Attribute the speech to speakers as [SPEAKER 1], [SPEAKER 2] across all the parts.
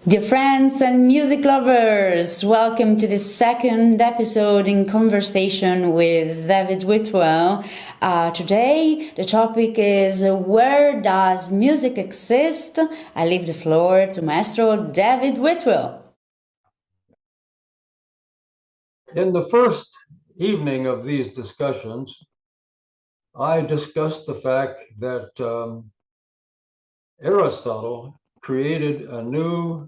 [SPEAKER 1] Dear friends and music lovers, welcome to the second episode in conversation with David Whitwell. Today the topic is where does music exist? I leave the floor to Maestro David Whitwell.
[SPEAKER 2] In the first evening of these discussions, I discussed the fact that Aristotle created a new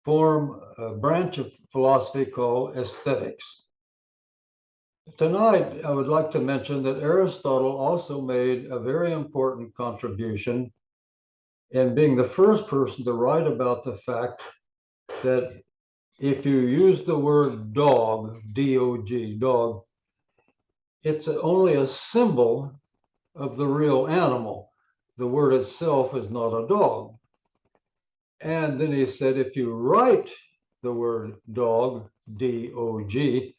[SPEAKER 2] a branch of philosophy called aesthetics. Tonight, I would like to mention that Aristotle also made a very important contribution in being the first person to write about the fact that if you use the word dog, D-O-G, dog, it's only a symbol of the real animal. The word itself is not a dog. And then he said, if you write the word dog, D-O-G,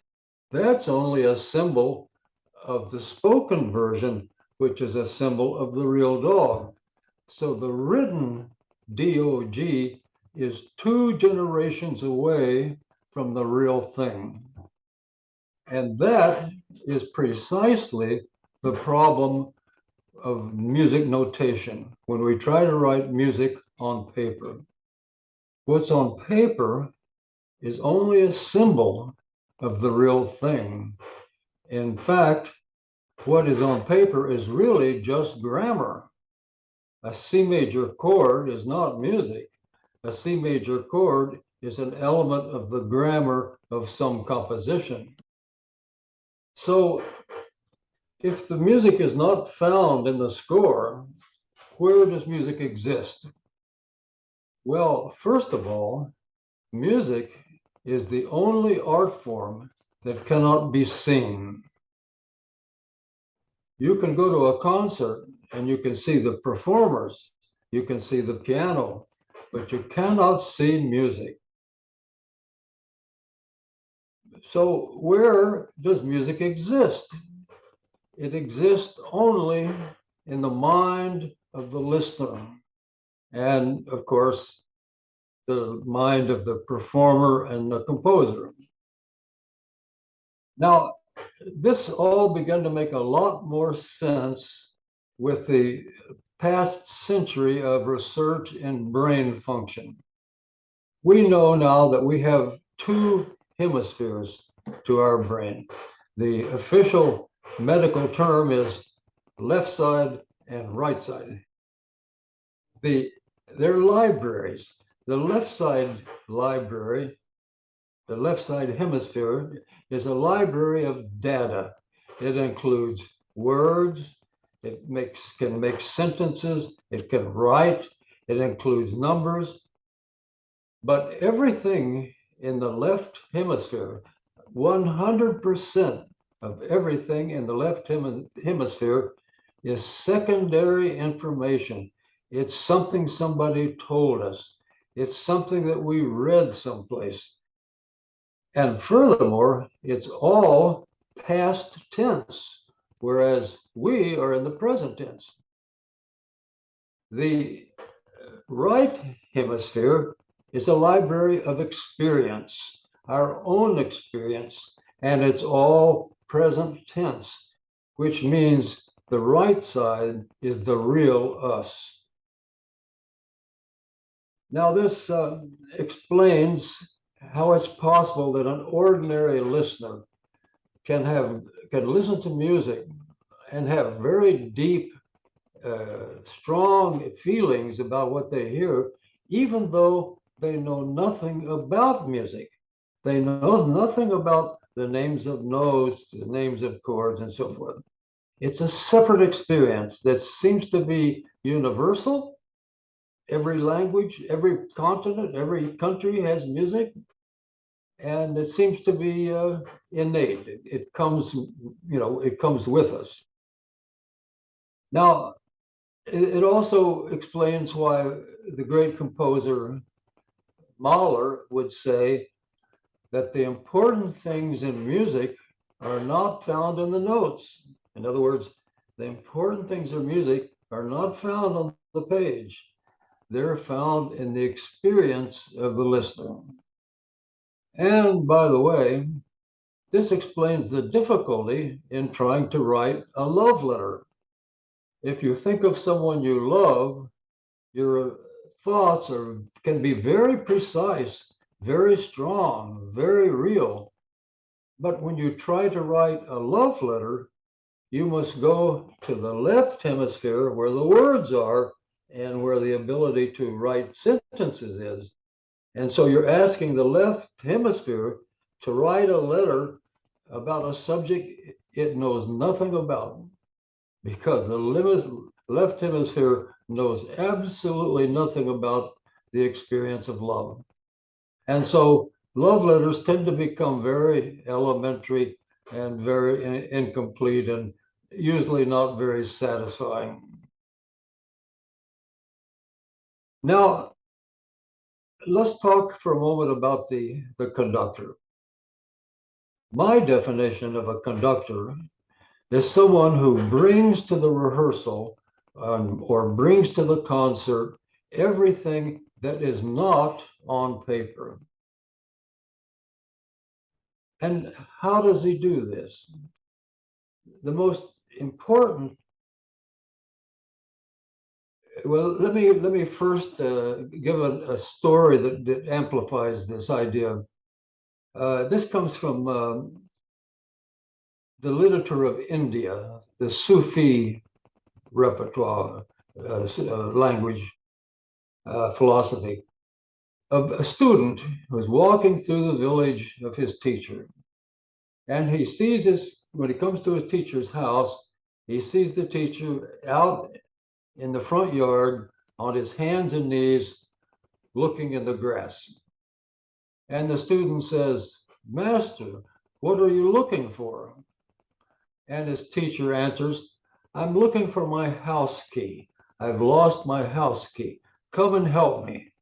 [SPEAKER 2] that's only a symbol of the spoken version, which is a symbol of the real dog. So the written D-O-G is 2 generations away from the real thing. And that is precisely the problem of music notation when we try to write music on paper. What's on paper is only a symbol of the real thing. In fact, what is on paper is really just grammar. A C major chord is not music. A C major chord is an element of the grammar of some composition. So if the music is not found in the score, where does music exist? Well, first of all, music is the only art form that cannot be seen. You can go to a concert and you can see the performers, you can see the piano, but you cannot see music. So where does music exist? It exists only in the mind of the listener. And of course, the mind of the performer and the composer. Now, this all began to make a lot more sense with the past century of research in brain function. We know now that we have 2 hemispheres to our brain. The official medical term is left side and right side. They're libraries. The left side library, the left side hemisphere, is a library of data. It includes words, it can make sentences, it can write, it includes numbers. But everything in the left hemisphere, 100% of everything in the left hemisphere is secondary information. It's something somebody told us. It's something that we read someplace. And furthermore, it's all past tense, whereas we are in the present tense. The right hemisphere is a library of experience, our own experience, and it's all present tense, which means the right side is the real us. Now, this explains how it's possible that an ordinary listener can listen to music and have very deep, strong feelings about what they hear, even though they know nothing about music. They know nothing about the names of notes, the names of chords, and so forth. It's a separate experience that seems to be universal. Every language, every continent, every country has music, and it seems to be innate. It comes, it comes with us. Now, it also explains why the great composer Mahler would say that the important things in music are not found in the notes. In other words, the important things in music are not found on the page. They're found in the experience of the listener. And by the way, this explains the difficulty in trying to write a love letter. If you think of someone you love, your thoughts can be very precise, very strong, very real. But when you try to write a love letter, you must go to the left hemisphere where the words are and where the ability to write sentences is. And so you're asking the left hemisphere to write a letter about a subject it knows nothing about, because the left hemisphere knows absolutely nothing about the experience of love. And so love letters tend to become very elementary and very incomplete and usually not very satisfying. Now, let's talk for a moment about the conductor. My definition of a conductor is someone who brings to the rehearsal or brings to the concert everything that is not on paper. And how does he do this? The most important, well, let me first give a story that amplifies this idea. This comes from the literature of India, the Sufi repertoire, language, philosophy, of a student who's walking through the village of his teacher. And he sees when he comes to his teacher's house, he sees the teacher out in the front yard on his hands and knees looking in the grass. And the student says, "Master, what are you looking for?" And his teacher answers, "I'm looking for my house key. I've lost my house key. Come and help me."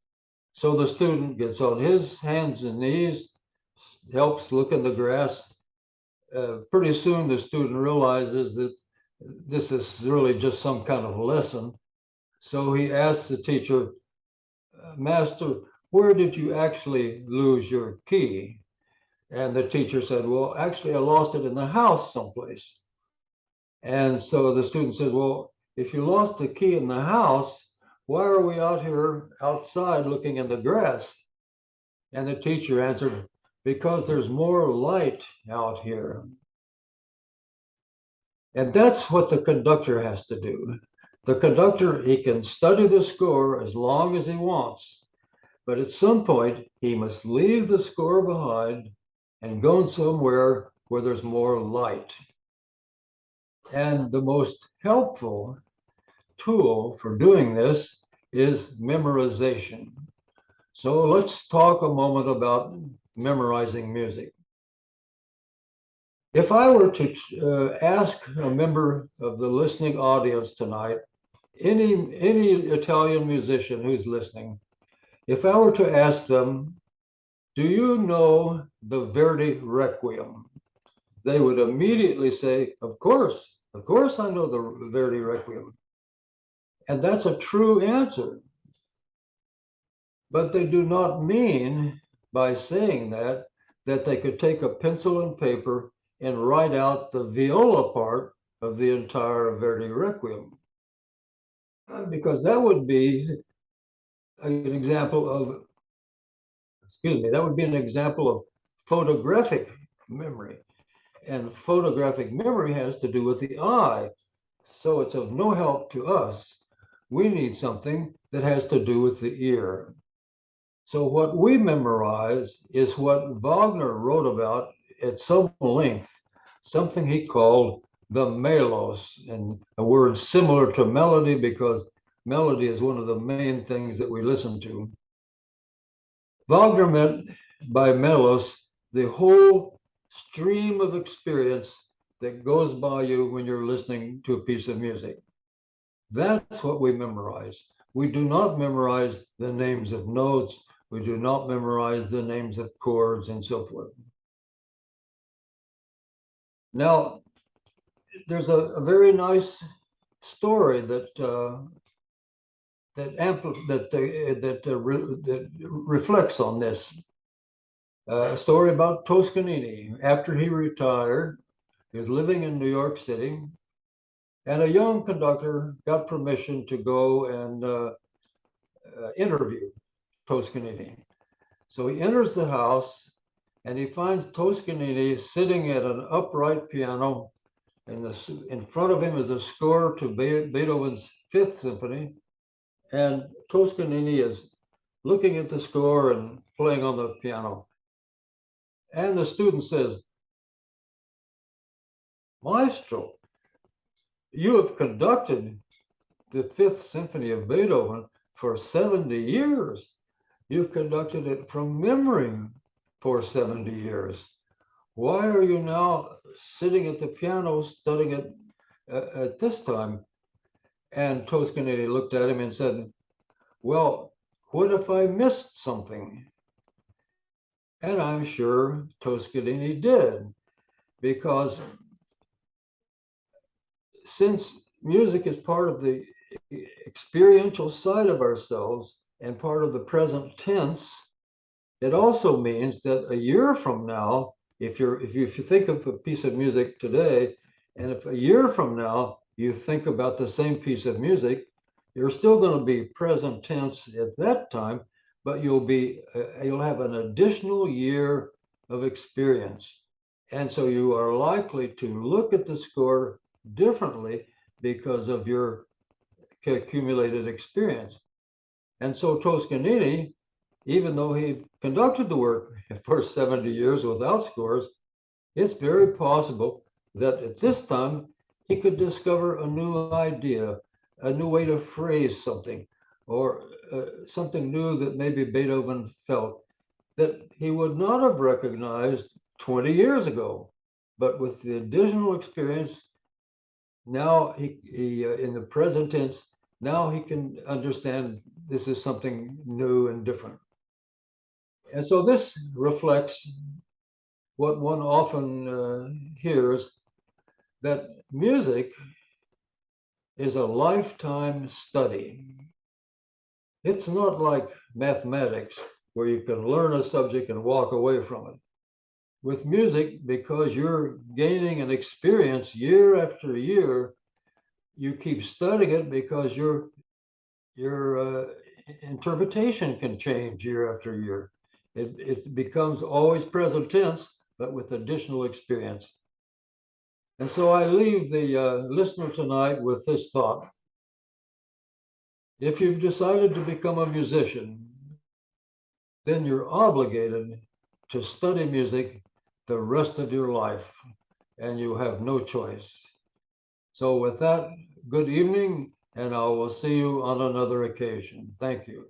[SPEAKER 2] So the student gets on his hands and knees, helps look in the grass. Pretty soon the student realizes that this is really just some kind of lesson. So he asks the teacher, "Master, where did you actually lose your key?" And the teacher said, "Well, actually, I lost it in the house someplace." And so the student said, "Well, if you lost the key in the house, why are we out here outside looking in the grass?" And the teacher answered, "Because there's more light out here." And that's what the conductor has to do. The conductor, he can study the score as long as he wants, but at some point, he must leave the score behind and go somewhere where there's more light. And the most helpful tool for doing this is memorization. So let's talk a moment about memorizing music. If I were to ask a member of the listening audience tonight, any Italian musician who's listening, if I were to ask them, "Do you know the Verdi Requiem?" They would immediately say, of course I know the Verdi Requiem." And that's a true answer. But they do not mean by saying that they could take a pencil and paper and write out the viola part of the entire Verdi Requiem. Because that would be an example of, that would be an example of photographic memory. And photographic memory has to do with the eye. So it's of no help to us. We need something that has to do with the ear. So what we memorize is what Wagner wrote about at some length, something he called the melos, and a word similar to melody because melody is one of the main things that we listen to. Wagner meant by melos the whole stream of experience that goes by you when you're listening to a piece of music. That's what we memorize. We do not memorize the names of notes. We do not memorize the names of chords and so forth. Now, there's a very nice story that reflects on this. A story about Toscanini. After he retired, he was living in New York City, and a young conductor got permission to go and interview Toscanini. So he enters the house, and he finds Toscanini sitting at an upright piano. In front of him is a score to Beethoven's Fifth Symphony, and Toscanini is looking at the score and playing on the piano. And the student says, "Maestro, you have conducted the Fifth Symphony of Beethoven for 70 years. You've conducted it from memory for 70 years. Why are you now sitting at the piano studying it at this time?" And Toscanini looked at him and said, "Well, what if I missed something?" And I'm sure Toscanini did, because since music is part of the experiential side of ourselves and part of the present tense, it also means that a year from now, if you think of a piece of music today, and if a year from now you think about the same piece of music, you're still going to be present tense at that time, but you'll have an additional year of experience. And so you are likely to look at the score differently because of your accumulated experience. And so Toscanini, even though he conducted the work for 70 years without scores, it's very possible that at this time he could discover a new idea, a new way to phrase something, or something new that maybe Beethoven felt that he would not have recognized 20 years ago. But with the additional experience, now he in the present tense, now he can understand this is something new and different. And so this reflects what one often hears, that music is a lifetime study. It's not like mathematics, where you can learn a subject and walk away from it. With music, because you're gaining an experience year after year, you keep studying it because your interpretation can change year after year. It becomes always present tense, but with additional experience. And so I leave the listener tonight with this thought. If you've decided to become a musician, then you're obligated to study music the rest of your life, and you have no choice. So with that, good evening, and I will see you on another occasion. Thank you.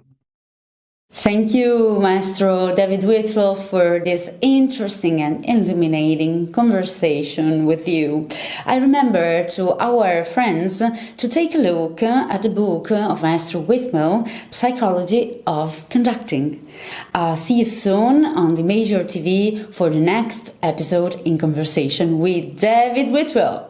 [SPEAKER 1] Thank you, Maestro David Whitwell, for this interesting and illuminating conversation with you. I remember to our friends to take a look at the book of Maestro Whitwell, Psychology of Conducting. See you soon on the Major TV for the next episode in conversation with David Whitwell.